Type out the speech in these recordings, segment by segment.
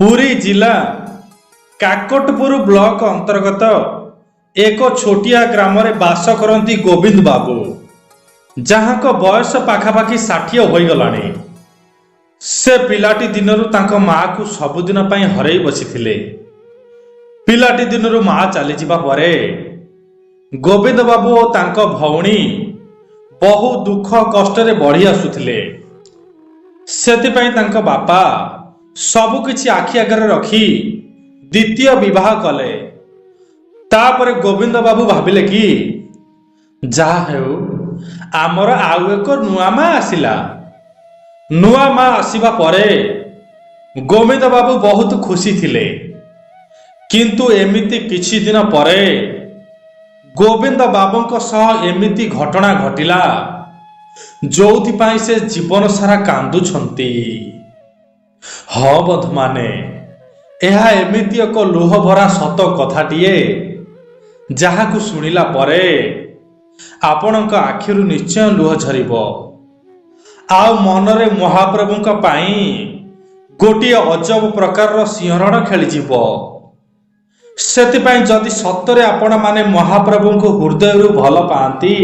पुरी जिला काकटपुर ब्लॉक अंतर्गत एक छोटिया ग्राम रे बास करती गोविंद बाबू जहाँ को बयस पाखापाखि 60 हो गलानी। से पिलाटी दिनरु तांको माँ को सबुदिन पाई हरई बसिथिले। पिलाटी दिनरु माँ चली जिबा परे गोविंद बाबू और तांको भौणी बहु दुख कष्ट रे बढ़ी आसुथिले। सेतिपाई तांको बापा सबु किछि आखि आगरे रखी द्वितीय विवाह कले। तापरे गोविंद बाबू भाबिले कि जहा हेउ आमर आउ एक नुआ माँ आसिला। नुआ माँ आसिबा परे गोविंद बाबू बहुत खुशी थिले। किंतु एमिति किछि दिन परे गोविंद बाबूंको सह एमिति घटना घटिला जोउथिपाई से जीवन सारा कांदुछंती। हाँ बंधु माने एहा एमिति एक लुह भरा सत कथाटिए जहाकु सुनिला परे आपणक आखिरु निश्चय लुह झरिब। आउ मनरे महाप्रभुंक पाई गोटिए अजब प्रकार सिंहरण खेलीजिब। सेतिपाई जदि सतरे आपण माने महाप्रभुंक हृदयरु भल पाती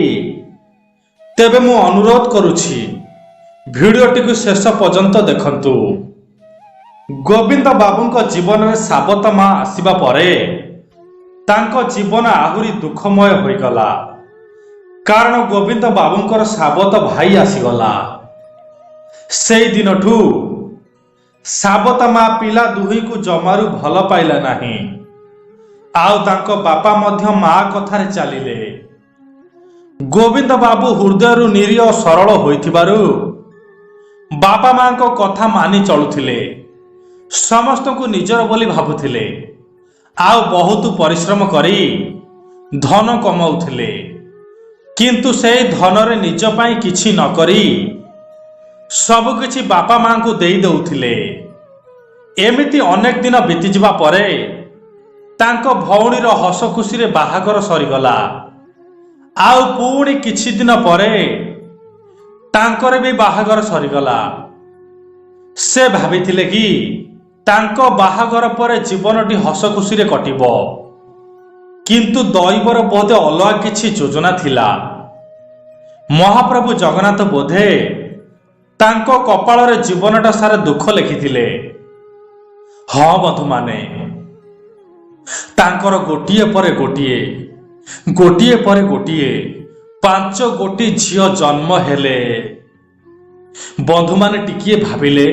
तेबे मु अनुरोध करुछि भिडियोटी को शेष पर्यंत देखंतु। गोविंद बाबूंक जीवन में साबत माँ आसिबा परे तांको जीवन आहुरी दुखमय होई गला। कारण गोविंद बाबूंकर साबत भाई आसीगला। से दिनठू साबत माँ पिला दुही को जमारू भल पाइला नाही। आउ तांको बापा मध्य माँ कथारे चलिले। गोविंद बाबू हृदय निरीह सरल होइथिबारु बापा माँ को कथा मानि चलुथिले। समस्त को निजर बोली भाबुथिले। आउ बहुत परिश्रम करी धन कमाउथिले। किंतु से धन रे निज पाई किछि न करी सब किछि बापा माँ को देई दउथिले। एमिति अनेक दिन बीती जिबा परे तांको भौणीर हस खुशी रे बाहागर सरीगला। आउ पुणी किछि दिन परे तांकर भी बाहागर सरीगला। से भाबिथिले कि तांको बाहागर परे जीवनटी हस खुशी रे कटिबो। किंतु दैवर बोधे अलगा किछि योजना थिला। महाप्रभु जगन्नाथ बोधे तांको कपाल रे जीवनटा सारे दुख लिखिथिले। हाँ बंधु माने तांकर गोटिए परे गोटिए गोटिए परे गोटिए 5 गोटी झियो जन्म हेले। बंधु माने टिकिए भाबिले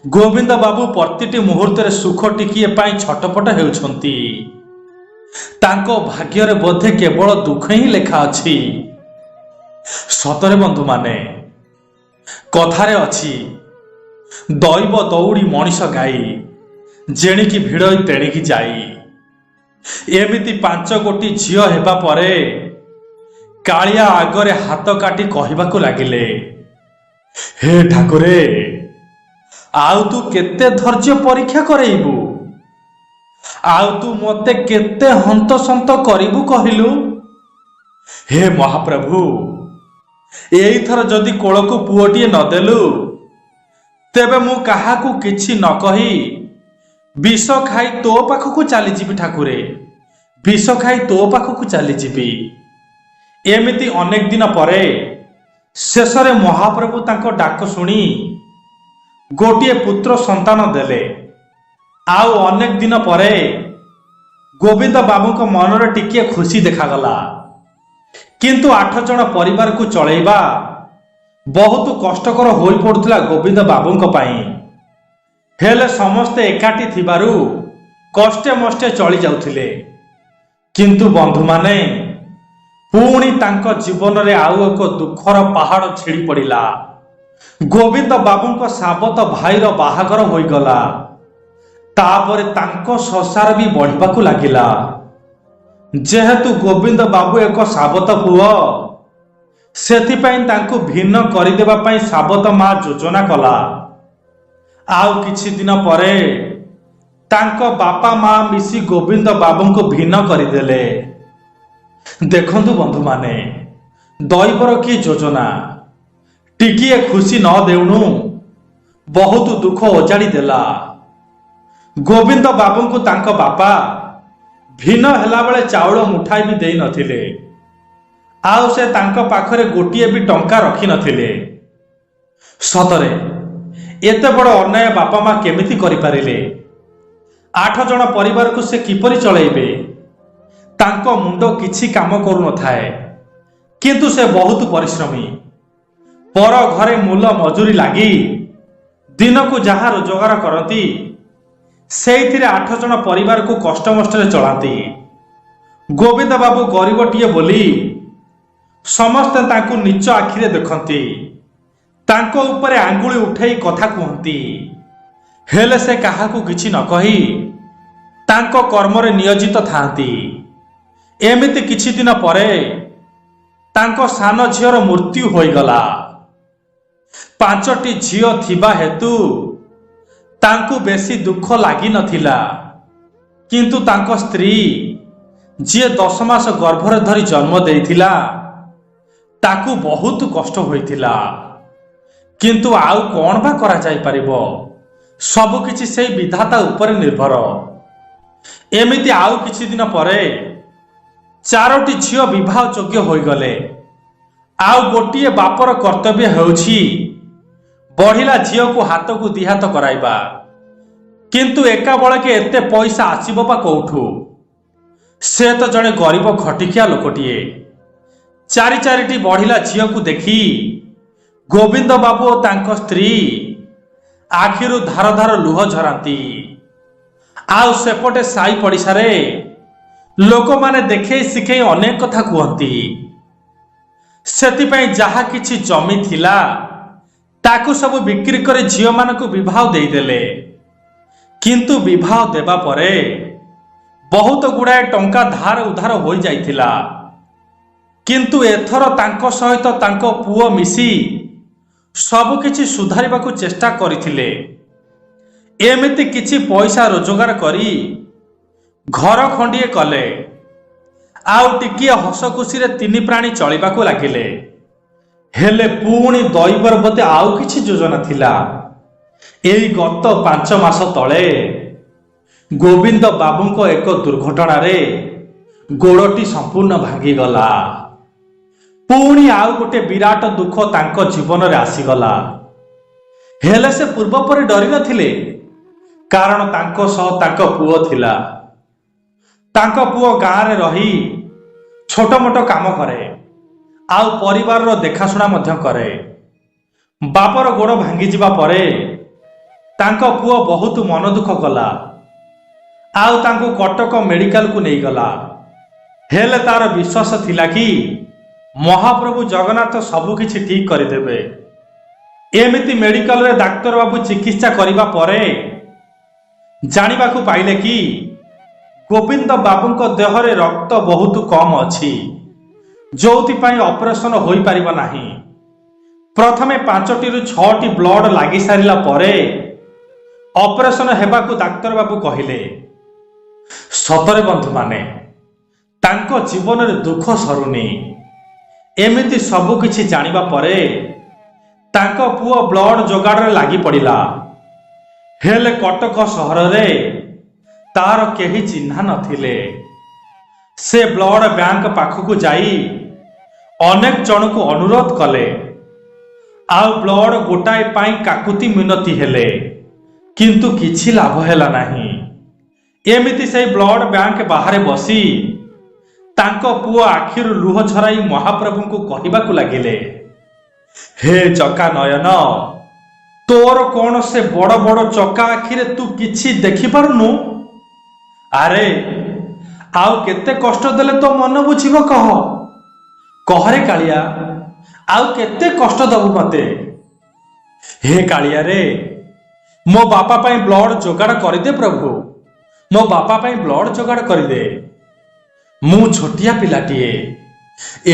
गोविंद बाबू प्रतिटी मुहूर्त रे सुख टिकिए पाई छटपट हेउछंती। तांको भाग्य रे बोधे केवल दुख ही लेखा अछि। सतरे बंधु माने कथारे अछि दैव दौड़ी मनीष गाई जेणिकी भिड़ई तेणिकी जाई। एमिति 5 गोटी झियो हेबा परे कालिया आगरे हाथ काटी कहिबाकू लागिले, हे ठाकुरे आउ तू केते धैर्य परीक्षा करेइबू। आउ तू मते केते हंत संत करिबू कहिलु। हे महाप्रभु एई थर जदि कोलकू पुओटिए नदेलु तेबे मु काहाकू किछि न कही विष खाई तो पाखकू चली जीवी। ठाकुरे विष खाई तो पाखकू चली जीवी। एमिति अनेक दिन परे शेषरे महाप्रभु तांको डाक सुनी गोटिए पुत्र संतान देले। आउ अनेक दिन परे गोविंद बाबू को मनरे टिकिए खुशी देखागला। किंतु 8 जन परिवार को चलैबा बहुत कष्टकर होई पड़ुथिला गोविंद बाबूंक पाई। हेले समस्ते एकाठी थिबारु कष्टे मष्टे चली जाउथिले। किंतु बंधु माने पुणी तांको जीवन रे आउ एक दुखर पहाड़ छिड़ी पड़िला। गोविंद बाबूंक साबत भाईर बाहागर होई गला। तापरे तांको संसार भी बढ़िबाकू लागिला। जेहेतु गोविंद बाबू एक साबत पुओ सेथिपाई तांको भिन्न करिदेबा पाई साबत माँ योजना कला। आउ किछि दिन परे तांको बापा माँ मिसी गोविंद बाबूंको भिन्न करिदेले। देखंतु बंधु माने दैवर की योजना टिकिए खुशी न देउनु बहुत दुख ओजाड़ी देला। ଗୋବିନ୍ଦ ବାବୁଙ୍କୁ ତାଙ୍କ ବାପା ଭିନ୍ନ ହେଲା ବେଳେ ଚାଉଳ ମୁଠାଏ ବି ଦେଇ ନଥିଲେ। ଆଉ ସେ ତାଙ୍କ ପାଖରେ ଗୋଟିଏ ବି ଟଙ୍କା ରଖିନଥିଲେ। ସତରେ ଏତେ ବଡ଼ ଅନ୍ୟାୟ ବାପା ମା କେମିତି କରିପାରିଲେ? 8 ଜଣ ପରିବାରକୁ ସେ କିପରି ଚଳେଇବେ? ତାଙ୍କ ମୁଣ୍ଡ କିଛି କାମ କରୁନଥାଏ। କିନ୍ତୁ ସେ ବହୁତ ପରିଶ୍ରମୀ। ପର ଘରେ ମୂଲ ମଜୁରୀ ଲାଗି ଦିନକୁ ଯାହା ରୋଜଗାର କରନ୍ତି ସେଇଥିରେ 8 ଜଣ ପରିବାରକୁ କଷ୍ଟମଷ୍ଟରେ ଚଳାନ୍ତି। ଗୋବିନ୍ଦ ବାବୁ ଗରିବଟିଏ ବୋଲି ସମସ୍ତେ ତାଙ୍କୁ ନିଚ ଆଖିରେ ଦେଖନ୍ତି, ତାଙ୍କ ଉପରେ ଆଙ୍ଗୁଳି ଉଠେଇ କଥା କୁହନ୍ତି। ହେଲେ ସେ କାହାକୁ କିଛି ନ କହି ତାଙ୍କ କର୍ମରେ ନିୟୋଜିତ ଥାନ୍ତି। ଏମିତି କିଛି ଦିନ ପରେ ତାଙ୍କ ସାନ ଝିଅର ମୃତ୍ୟୁ ହୋଇଗଲା। 5ଟି ଝିଅ ଥିବା ହେତୁ ତାଙ୍କୁ ବେଶୀ ଦୁଃଖ ଲାଗିନଥିଲା। କିନ୍ତୁ ତାଙ୍କ ସ୍ତ୍ରୀ ଯିଏ 10 ମାସ ଗର୍ଭରେ ଧରି ଜନ୍ମ ଦେଇଥିଲା ତାକୁ ବହୁତ କଷ୍ଟ ହୋଇଥିଲା। କିନ୍ତୁ ଆଉ କଣ ବା କରାଯାଇପାରିବ? ସବୁକିଛି ସେଇ ବିଧାତା ଉପରେ ନିର୍ଭର। ଏମିତି ଆଉ କିଛି ଦିନ ପରେ 4ଟି ଝିଅ ବିବାହ ଯୋଗ୍ୟ ହୋଇଗଲେ। ଆଉ ଗୋଟିଏ ବାପର କର୍ତ୍ତବ୍ୟ ହେଉଛି ବଢ଼ିଲା ଝିଅକୁ ହାତକୁ ଦିହାତ କରାଇବା। କିନ୍ତୁ ଏକାବେଳକେ ଏତେ ପଇସା ଆସିବ ବା କୋଉଠୁ? ସେ ତ ଜଣେ ଗରିବ ଖଟିଖିଆ ଲୋକଟିଏ। 4ଟି ବଢ଼ିଲା ଝିଅକୁ ଦେଖି ଗୋବିନ୍ଦ ବାବୁ ଓ ତାଙ୍କ ସ୍ତ୍ରୀ ଆଖିରୁ ଧାର ଧାର ଲୁହ ଝରାନ୍ତି। ଆଉ ସେପଟେ ସାଇ ପଡ଼ିଶାରେ ଲୋକମାନେ ଦେଖେଇ ଶିଖେଇ ଅନେକ କଥା କୁହନ୍ତି। ସେଥିପାଇଁ ଯାହା କିଛି ଜମି ଥିଲା ତାକୁ ସବୁ ବିକ୍ରି କରି ଝିଅମାନଙ୍କୁ ବିବାହ ଦେଇଦେଲେ। କିନ୍ତୁ ବିବାହ ଦେବା ପରେ ବହୁତ ଗୁଡ଼ାଏ ଟଙ୍କା ଧାର ଉଧାର ହୋଇଯାଇଥିଲା। କିନ୍ତୁ ଏଥର ତାଙ୍କ ସହିତ ତାଙ୍କ ପୁଅ ମିଶି ସବୁକିଛି ସୁଧାରିବାକୁ ଚେଷ୍ଟା କରିଥିଲେ। ଏମିତି କିଛି ପଇସା ରୋଜଗାର କରି ଘର ଖଣ୍ଡିଏ କଲେ। ଆଉ ଟିକିଏ ହସ ଖୁସିରେ 3 ପ୍ରାଣୀ ଚଳିବାକୁ ଲାଗିଲେ। ହେଲେ ପୁଣି ଦୈବର ବୋଧେ ଆଉ କିଛି ଯୋଜନା ଥିଲା। ଏଇ ଗତ 5 ମାସ ତଳେ ଗୋବିନ୍ଦ ବାବୁଙ୍କ ଏକ ଦୁର୍ଘଟଣାରେ ଗୋଡ଼ଟି ସମ୍ପୂର୍ଣ୍ଣ ଭାଙ୍ଗିଗଲା। ପୁଣି ଆଉ ଗୋଟେ ବିରାଟ ଦୁଃଖ ତାଙ୍କ ଜୀବନରେ ଆସିଗଲା। ହେଲେ ସେ ପୂର୍ବ ପରି ଡରି ନଥିଲେ, କାରଣ ତାଙ୍କ ସହ ତାଙ୍କ ପୁଅ ଥିଲା। ତାଙ୍କ ପୁଅ ଗାଁରେ ରହି ଛୋଟ ମୋଟ କାମ କରେ, ଆଉ ପରିବାରର ଦେଖାଶୁଣା ମଧ୍ୟ କରେ। ବାପର ଗୋଡ଼ ଭାଙ୍ଗିଯିବା ପରେ ତାଙ୍କ ପୁଅ ବହୁତ ମନ ଦୁଃଖ କଲା, ଆଉ ତାଙ୍କୁ କଟକ ମେଡିକାଲକୁ ନେଇଗଲା। ହେଲେ ତାର ବିଶ୍ୱାସ ଥିଲା କି ମହାପ୍ରଭୁ ଜଗନ୍ନାଥ ସବୁକିଛି ଠିକ୍ କରିଦେବେ। ଏମିତି ମେଡିକାଲରେ ଡାକ୍ତର ବାବୁ ଚିକିତ୍ସା କରିବା ପରେ ଜାଣିବାକୁ ପାଇଲେ କି ଗୋବିନ୍ଦ ବାବୁଙ୍କ ଦେହରେ ରକ୍ତ ବହୁତ କମ୍ ଅଛି, ଯୋଉଥିପାଇଁ ଅପରେସନ ହୋଇପାରିବ ନାହିଁ। ପ୍ରଥମେ 5ଟିରୁ 6ଟି ବ୍ଲଡ ଲାଗି ସାରିଲା ପରେ ଅପରେସନ ହେବାକୁ ଡାକ୍ତର ବାବୁ କହିଲେ। ସତରେ ବନ୍ଧୁମାନେ, ତାଙ୍କ ଜୀବନରେ ଦୁଃଖ ସରୁନି। ଏମିତି ସବୁକିଛି ଜାଣିବା ପରେ ତାଙ୍କ ପୁଅ ବ୍ଲଡ ଯୋଗାଡ଼ରେ ଲାଗି ପଡ଼ିଲା। ହେଲେ କଟକ ସହରରେ ତାର କେହି ଚିହ୍ନା ନଥିଲେ। ସେ ବ୍ଲଡ ବ୍ୟାଙ୍କ ପାଖକୁ ଯାଇ ଅନେକ ଜଣଙ୍କୁ ଅନୁରୋଧ କଲେ, ଆଉ ବ୍ଲଡ ଗୋଟାଏ ପାଇଁ କାକୁତି ମିନତି ହେଲେ, କିନ୍ତୁ କିଛି ଲାଭ ହେଲା ନାହିଁ। ଏମିତି ସେଇ ବ୍ଲଡ ବ୍ୟାଙ୍କ ବାହାରେ ବସି ତାଙ୍କ ପୁଅ ଆଖିରୁ ଲୁହ ଝରାଇ ମହାପ୍ରଭୁଙ୍କୁ କହିବାକୁ ଲାଗିଲେ, ହେ ଚକା ନୟନ, ତୋର କଣ ସେ ବଡ଼ ବଡ଼ ଚକା ଆଖିରେ ତୁ କିଛି ଦେଖିପାରୁନୁ? ଆରେ ଆଉ କେତେ କଷ୍ଟ ଦେଲେ ତୋ ମନ ବୁଝିବ କହ? କହରେ କାଳିଆ, ଆଉ କେତେ କଷ୍ଟ ଦବୁ ମତେ? ହେ କାଳିଆରେ, ମୋ ବାପା ପାଇଁ ବ୍ଲଡ ଯୋଗାଡ଼ କରିଦେ ପ୍ରଭୁ, ମୋ ବାପା ପାଇଁ ବ୍ଲଡ ଯୋଗାଡ଼ କରିଦେ। ମୁଁ ଛୋଟିଆ ପିଲାଟିଏ,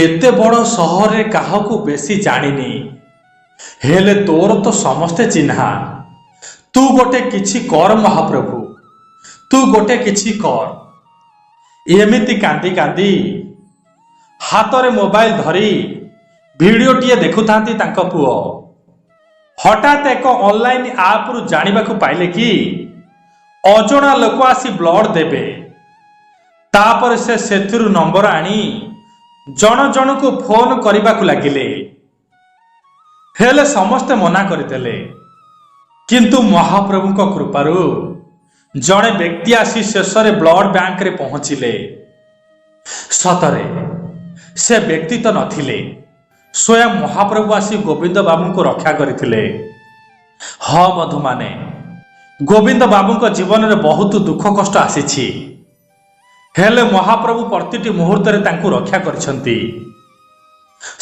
ଏତେ ବଡ଼ ସହରରେ କାହାକୁ ବେଶୀ ଜାଣିନି। ହେଲେ ତୋର ତ ସମସ୍ତେ ଚିହ୍ନା। ତୁ ଗୋଟେ କିଛି କର ମହାପ୍ରଭୁ, ତୁ ଗୋଟେ କିଛି କର। ଏମିତି କାନ୍ଦି କାନ୍ଦି ହାତରେ ମୋବାଇଲ ଧରି ଭିଡିଓଟିଏ ଦେଖୁଥାନ୍ତି ତାଙ୍କ ପୁଅ। ହଠାତ୍ ଏକ ଅନଲାଇନ ଆପରୁ ଜାଣିବାକୁ ପାଇଲେ କି ଅଜଣା ଲୋକ ଆସି ବ୍ଲଡ ଦେବେ। ତାପରେ ସେ ସେଥିରୁ ନମ୍ବର ଆଣି ଜଣ ଜଣକୁ ଫୋନ କରିବାକୁ ଲାଗିଲେ। ହେଲେ ସମସ୍ତେ ମନା କରିଦେଲେ। କିନ୍ତୁ ମହାପ୍ରଭୁଙ୍କ କୃପାରୁ ଜଣେ ବ୍ୟକ୍ତି ଆସି ଶେଷରେ ବ୍ଲଡ ବ୍ୟାଙ୍କରେ ପହଞ୍ଚିଲେ। ସତରେ ସେ ବ୍ୟକ୍ତି ତ ନଥିଲେ, ସ୍ୱୟଂ ମହାପ୍ରଭୁ ଆସି ଗୋବିନ୍ଦ ବାବୁଙ୍କୁ ରକ୍ଷା କରିଥିଲେ। ହଁ ବନ୍ଧୁମାନେ, ଗୋବିନ୍ଦ ବାବୁଙ୍କ ଜୀବନରେ ବହୁତ ଦୁଃଖ କଷ୍ଟ ଆସିଛି, ହେଲେ ମହାପ୍ରଭୁ ପ୍ରତିଟି ମୁହୂର୍ତ୍ତରେ ତାଙ୍କୁ ରକ୍ଷା କରିଛନ୍ତି।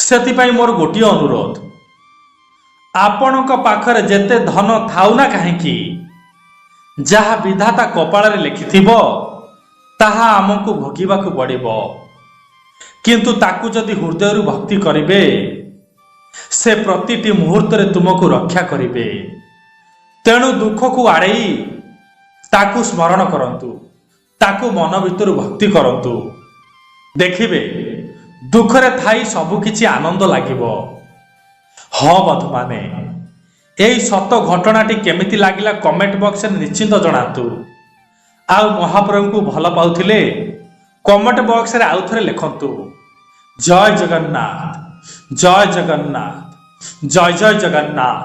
ସେଥିପାଇଁ ମୋର ଗୋଟିଏ ଅନୁରୋଧ, ଆପଣଙ୍କ ପାଖରେ ଯେତେ ଧନ ଥାଉ ନା କାହିଁକି, ଯାହା ବିଧାତା କପାଳରେ ଲେଖିଥିବ ତାହା ଆମକୁ ଭୋଗିବାକୁ ପଡ଼ିବ। କିନ୍ତୁ ତାକୁ ଯଦି ହୃଦୟରୁ ଭକ୍ତି କରିବେ, ସେ ପ୍ରତିଟି ମୁହୂର୍ତ୍ତରେ ତୁମକୁ ରକ୍ଷା କରିବେ। ତେଣୁ ଦୁଃଖକୁ ଆଡ଼େଇ ତାକୁ ସ୍ମରଣ କରନ୍ତୁ, ତାକୁ ମନ ଭିତରୁ ଭକ୍ତି କରନ୍ତୁ। ଦେଖିବେ ଦୁଃଖରେ ଥାଇ ସବୁକିଛି ଆନନ୍ଦ ଲାଗିବ। ହଁ ବନ୍ଧୁମାନେ, ଏହି ସତ ଘଟଣାଟି କେମିତି ଲାଗିଲା କମେଣ୍ଟ ବକ୍ସରେ ନିଶ୍ଚିନ୍ତ ଜଣାନ୍ତୁ। ଆଉ ମହାପ୍ରଭୁଙ୍କୁ ଭଲ ପାଉଥିଲେ କମେଣ୍ଟ ବକ୍ସରେ ଆଉ ଥରେ ଲେଖନ୍ତୁ। ଜୟ ଜଗନ୍ନାଥ, ଜୟ ଜଗନ୍ନାଥ, ଜୟ ଜୟ ଜଗନ୍ନାଥ।